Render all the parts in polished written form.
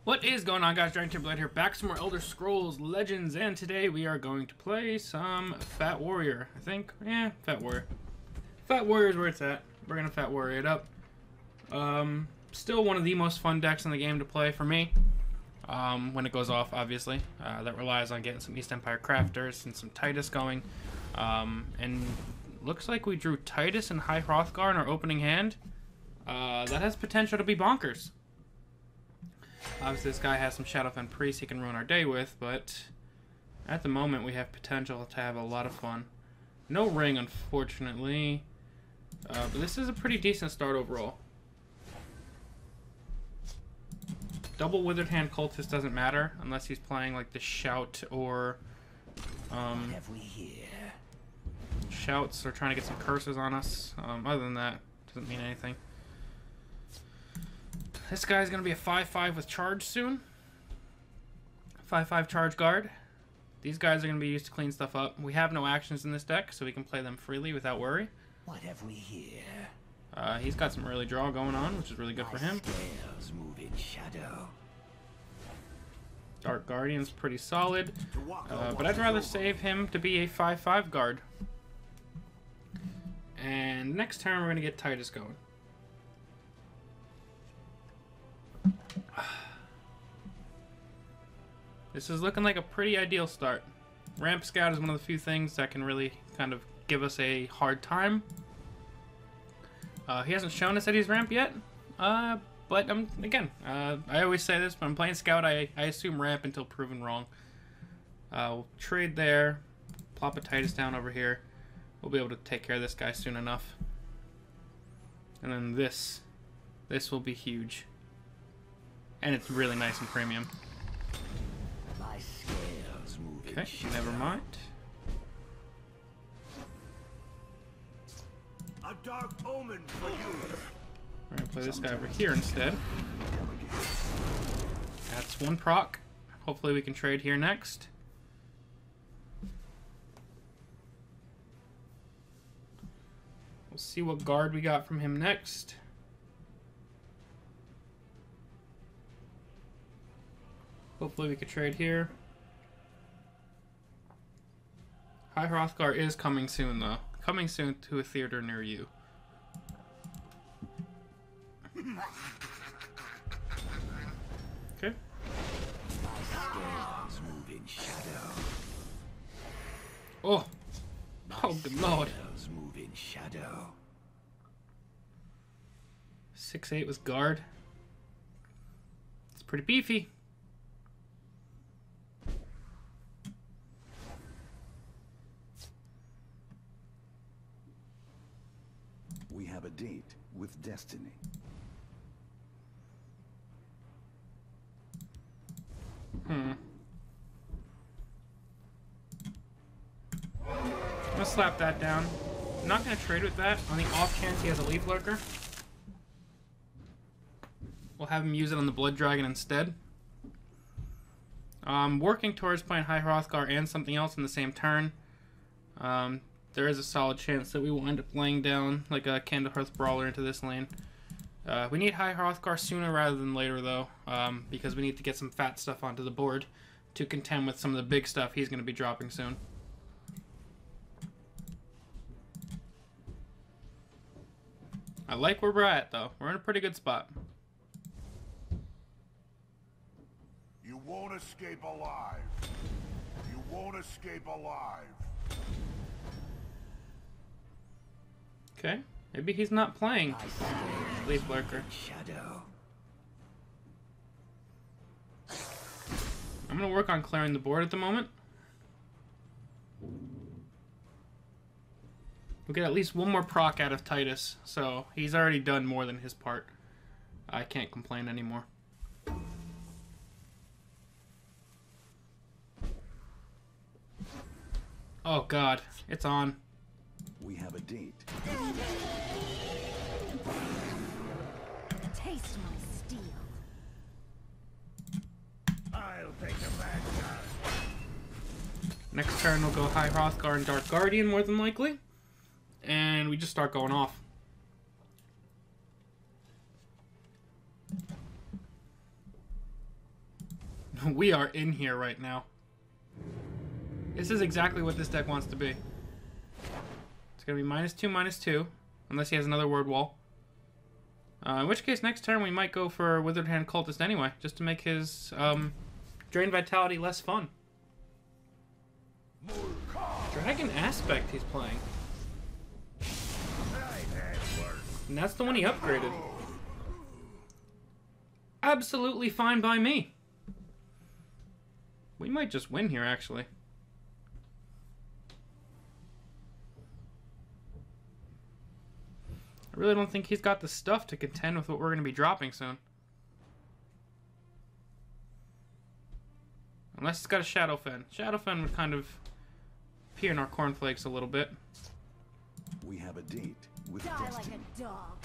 What is going on, guys? DragonTamerBlayde here, back some more Elder Scrolls Legends, and today we are going to play some Fat Warrior, I think. Yeah, Fat Warrior. Fat Warrior's where it's at. We're gonna Fat Warrior it up. Still one of the most fun decks in the game to play for me. When it goes off, obviously. That relies on getting some East Empire Crafters and some Titus going. And looks like we drew Titus and High Hrothgar in our opening hand. That has potential to be bonkers. Obviously, this guy has some Shadowfen Priests he can ruin our day with, but at the moment we have potential to have a lot of fun. No ring, unfortunately, but this is a pretty decent start overall. Double Withered Hand Cultist doesn't matter unless he's playing like the Shout or What have we here? Shouts or trying to get some curses on us. Other than that, doesn't mean anything. This guy's going to be a 5/5 with charge soon. 5/5 charge guard. These guys are going to be used to clean stuff up. We have no actions in this deck, so we can play them freely without worry. What have we here? He's got some early draw going on, which is really good for him. Scales move in shadow. Dark Guardian's pretty solid, but I'd rather save him to be a 5/5 guard. And next turn we're going to get Titus going. This is looking like a pretty ideal start. Ramp Scout is one of the few things that can really kind of give us a hard time. He hasn't shown us that he's ramp yet, but again, I always say this, when I'm playing Scout, I assume ramp until proven wrong. We'll trade there, plop a Titus down over here. We'll be able to take care of this guy soon enough. And then this will be huge. And it's really nice and premium. My scales move in Okay, shadow. never mind. A dark omen for you. We're gonna play this guy over here instead. That's one proc. Hopefully we can trade here next. We'll see what guard we got from him next. Hopefully we could trade here. High Hrothgar is coming soon, though. Coming soon to a theater near you. Okay. Scales move in shadow. Oh! Oh, good lord. Scales move in shadow. 6/8 with guard. It's pretty beefy. We have a date with destiny. I'm gonna slap that down. I'm not gonna trade with that on the off chance he has a Leaf Lurker. We'll have him use it on the Blood Dragon instead. Working towards playing High Hrothgar and something else in the same turn. There is a solid chance that we will end up laying down like a Candlehearth Brawler into this lane. We need High Hrothgar sooner rather than later, though, because we need to get some fat stuff onto the board to contend with some of the big stuff he's going to be dropping soon. I like where we're at, though. We're in a pretty good spot. You won't escape alive. You won't escape alive. Okay, maybe he's not playing My scales Leaf move Lurker. in shadow. I'm going to work on clearing the board at the moment. We'll get at least one more proc out of Titus, so he's already done more than his part. I can't complain anymore. Oh god, it's on. We have a date. Taste my steel. I'll take the bad guy. Next turn we'll go High Hrothgar and Dark Guardian more than likely. And we just start going off. We are in here right now. This is exactly what this deck wants to be. It's going to be -2/-2, unless he has another word wall. In which case, next turn we might go for Withered Hand Cultist anyway, just to make his Drain Vitality less fun. Dragon Aspect he's playing. And that's the one he upgraded. Absolutely fine by me. We might just win here, actually. I really don't think he's got the stuff to contend with what we're going to be dropping soon. Unless it's got a Shadowfen. Shadowfen would kind of appear in our cornflakes a little bit. We have a date with Die destiny. like a dog.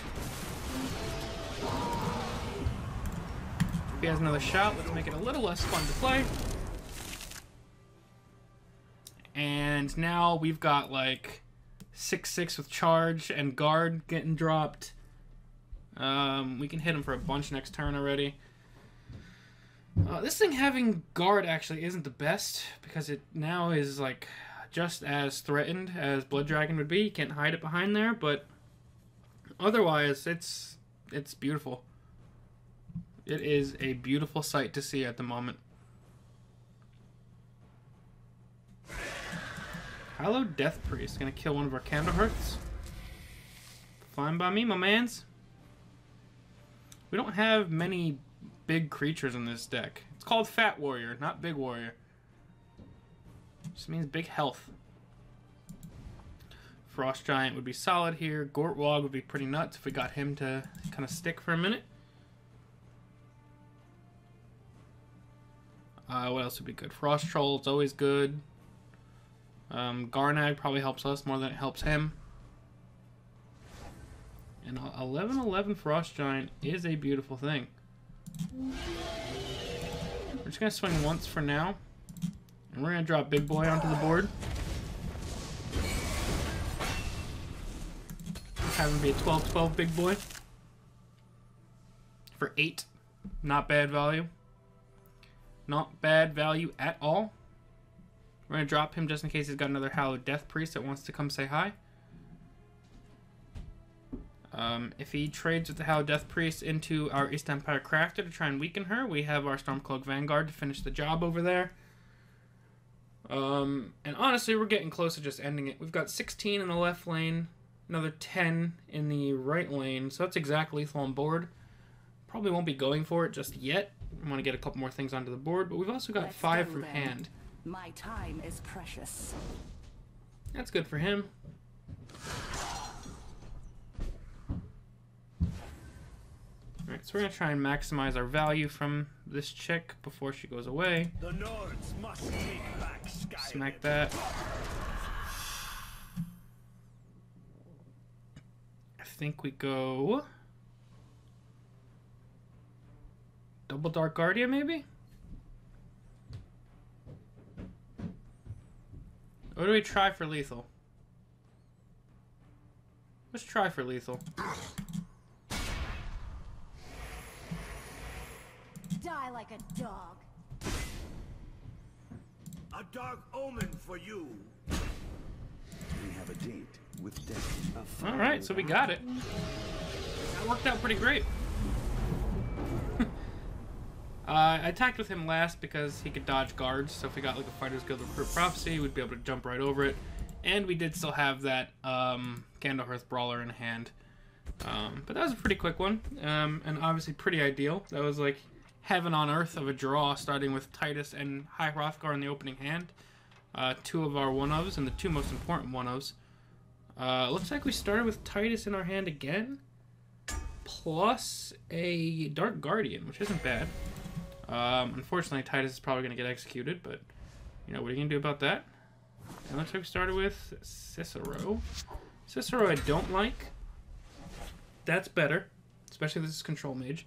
If he has another shot, let's make it a little less fun to play. And now we've got like 6/6 with charge and guard getting dropped. We can hit him for a bunch next turn already. This thing having guard actually isn't the best because it now is like just as threatened as Blood Dragon would be. You can't hide it behind there, but otherwise it's beautiful. It is a beautiful sight to see at the moment. Hallowed Death Priest gonna kill one of our Candlehearths. Fine by me, my mans. We don't have many big creatures in this deck. It's called Fat Warrior, not Big Warrior. Just means big health. Frost Giant would be solid here. Gortwog would be pretty nuts if we got him to kind of stick for a minute. What else would be good? Frost Troll, it's always good. Garnag probably helps us more than it helps him. And 11/11 Frost Giant is a beautiful thing. We're just going to swing once for now. And we're going to drop Big Boy onto the board. Have him be a 12/12 Big Boy. For 8. Not bad value. Not bad value at all. We're going to drop him just in case he's got another Hallowed Death Priest that wants to come say hi. If he trades with the Hallowed Death Priest into our East Empire Crafter to try and weaken her, we have our Stormcloak Vanguard to finish the job over there. And honestly, we're getting close to just ending it. We've got 16 in the left lane, another 10 in the right lane, so that's exactly lethal on board. Probably won't be going for it just yet. I want to get a couple more things onto the board, but we've also got 5 from hand. My time is precious. That's good for him. Alright, so we're going to try and maximize our value from this chick before she goes away. The Nords must take back Sky. Smack that. I think we go... Double Dark Guardian, maybe? Or do we try for lethal? Let's try for lethal. Die like a dog. A dark omen for you. We have a date with destiny. Alright, so we got it. That worked out pretty great. I attacked with him last because he could dodge guards, so if we got like a Fighter's Guild Recruit Prophecy, we'd be able to jump right over it. And we did still have that Candlehearth Brawler in hand. But that was a pretty quick one, and obviously pretty ideal. That was like heaven on earth of a draw, starting with Titus and High Hrothgar in the opening hand. 2 of our 1-ofs, and the 2 most important 1-ofs. Looks like we started with Titus in our hand again, plus a Dark Guardian, which isn't bad. Unfortunately, Titus is probably going to get executed, but, you know, what are you going to do about that? And looks like we started with Cicero. Cicero I don't like. That's better, especially if this is Control Mage.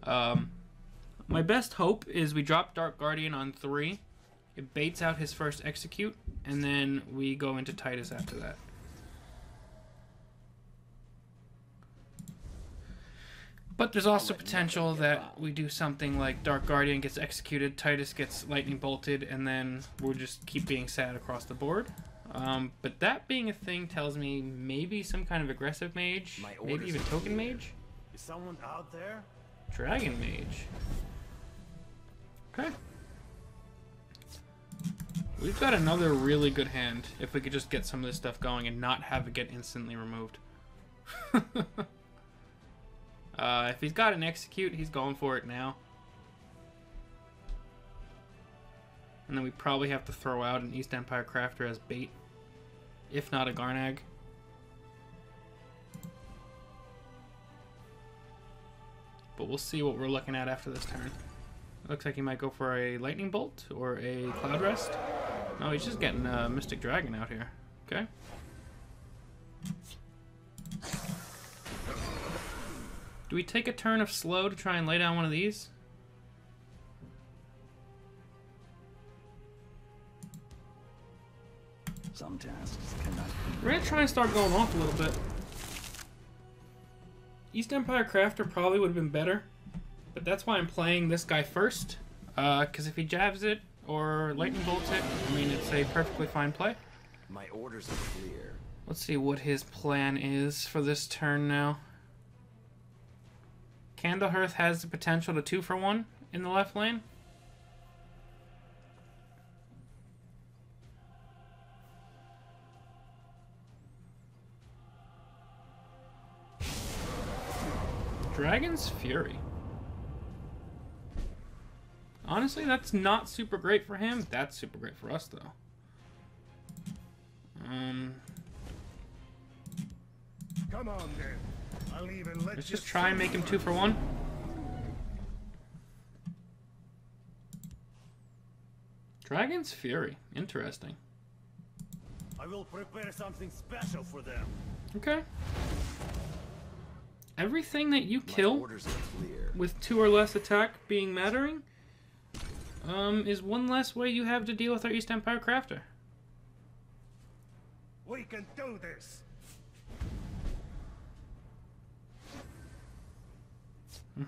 My best hope is we drop Dark Guardian on 3. It baits out his first execute, and then we go into Titus after that. But there's also potential that we do something like Dark Guardian gets executed, Titus gets lightning bolted, and then we'll just keep being sad across the board. But that being a thing tells me maybe some kind of aggressive mage, maybe even token mage. Is someone out there? Dragon mage. Okay. We've got another really good hand if we could just get some of this stuff going and not have it get instantly removed. If he's got an execute, he's going for it now. And then we probably have to throw out an East Empire Crafter as bait. If not a Garnag. But we'll see what we're looking at after this turn. Looks like he might go for a Lightning Bolt or a Cloud Rest. No, he's just getting a Mystic Dragon out here. Okay. Do we take a turn of slow to try and lay down one of these? Some tasks cannot be We're gonna try and start going off a little bit. East Empire Crafter probably would have been better, but that's why I'm playing this guy first. Because if he jabs it or lightning bolts it, I mean, it's a perfectly fine play. My orders are clear. Let's see what his plan is for this turn now. Candlehearth has the potential to 2-for-1 in the left lane. Dragon's Fury. Honestly, that's not super great for him. That's super great for us, though. Come on then. I'll even let Let's you just try and make him see. 2-for-1. Dragon's Fury. Interesting. I will prepare something special for them. Okay. Everything that you My kill orders are clear. with 2 or less attack being mattering is one less way you have to deal with our East Empire Crafter. We can do this. I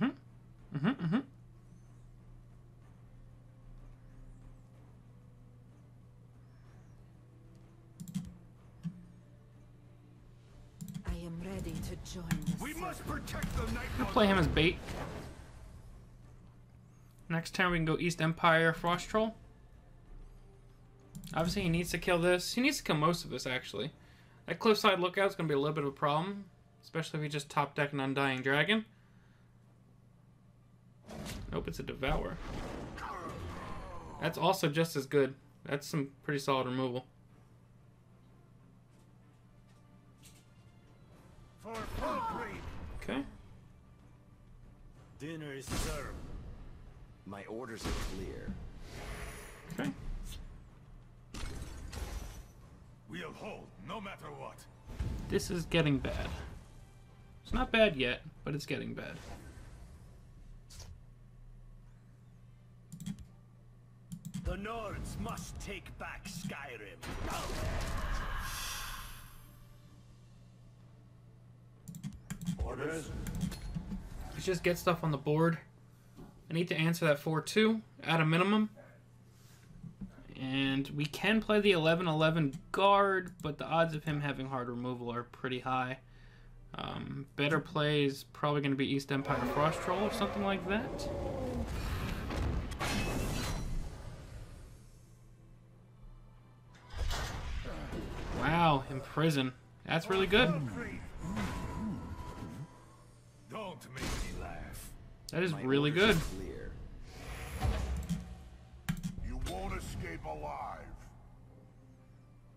am ready to join the We must protect the night. We'll play him as bait. Next turn we can go East Empire Frost Troll. Obviously he needs to kill this. He needs to kill most of this, actually. That Cliffside Lookout is going to be a little bit of a problem. Especially if he just top deck an Undying Dragon. Nope, it's a Devour. That's also just as good. That's some pretty solid removal. For Valkyrie. Okay. Dinner is served. My orders are clear. Okay. We'll hold, no matter what. This is getting bad. It's not bad yet, but it's getting bad. The Nords must take back Skyrim. Orders? Let's just get stuff on the board. I need to answer that 4-2 at a minimum. And we can play the 11-11 guard, but the odds of him having hard removal are pretty high. Better play is probably going to be East Empire Frost Troll or something like that. Wow, Imprison. That's really good. Valkyrie. Don't make me laugh. That is My really orders good. are clear. You won't escape alive.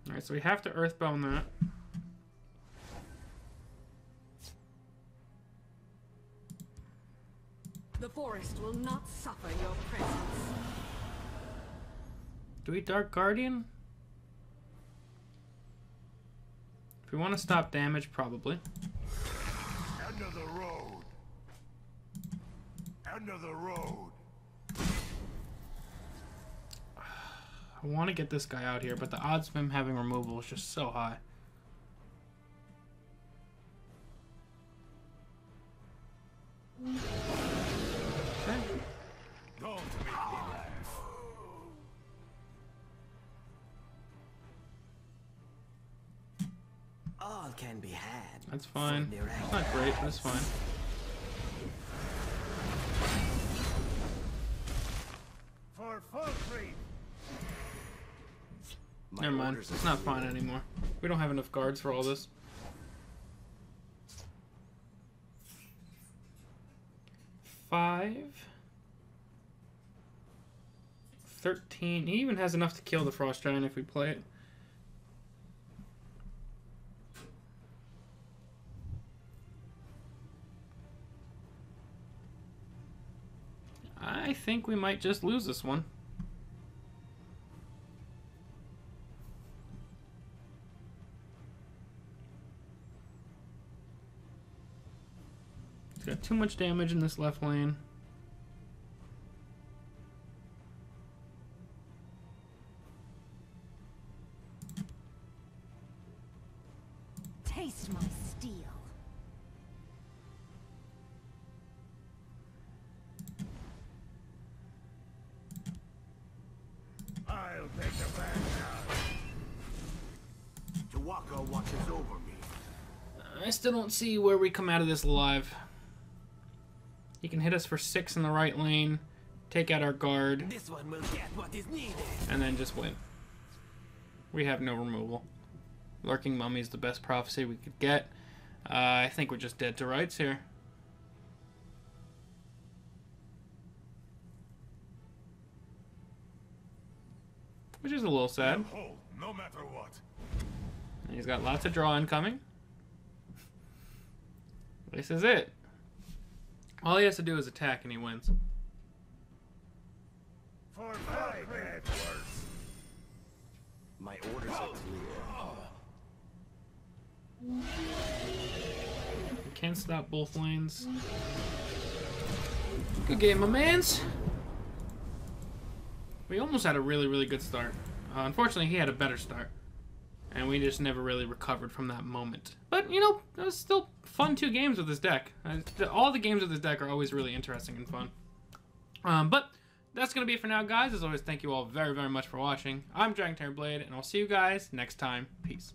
Alright, so we have to Earthbound that. The forest will not suffer your presence. Do we Dark Guardian? If we want to stop damage, probably. End of the road. End of the road. I want to get this guy out here, but the odds of him having removal is just so high. all can be had. That's fine. For miraculous. It's not great, but it's fine. For full creep. My Never mind. orders are It's not clear. fine anymore. We don't have enough guards for all this. 5. 13. He even has enough to kill the Frost Giant if we play it. I think we might just lose this one. He's got too much damage in this left lane. Taste my steel. I'll take the back now. Tawaka watches over me. I still don't see where we come out of this alive. He can hit us for 6 in the right lane, take out our guard, This one will get what is needed. and then just win. We have no removal. Lurking Mummy is the best prophecy we could get. I think we're just dead to rights here. Which is a little sad. Hold, no matter what. And he's got lots of draw incoming. This is it. All he has to do is attack and he wins. For five red worse. My orders are clear. We can't stop both lanes. Good game, my mans. We almost had a really, really good start. Unfortunately, he had a better start. And we just never really recovered from that moment. But, you know, it was still fun 2 games with this deck. All the games with this deck are always really interesting and fun. But that's going to be it for now, guys. As always, thank you all very, very much for watching. I'm DragonTamerBlayde, and I'll see you guys next time. Peace.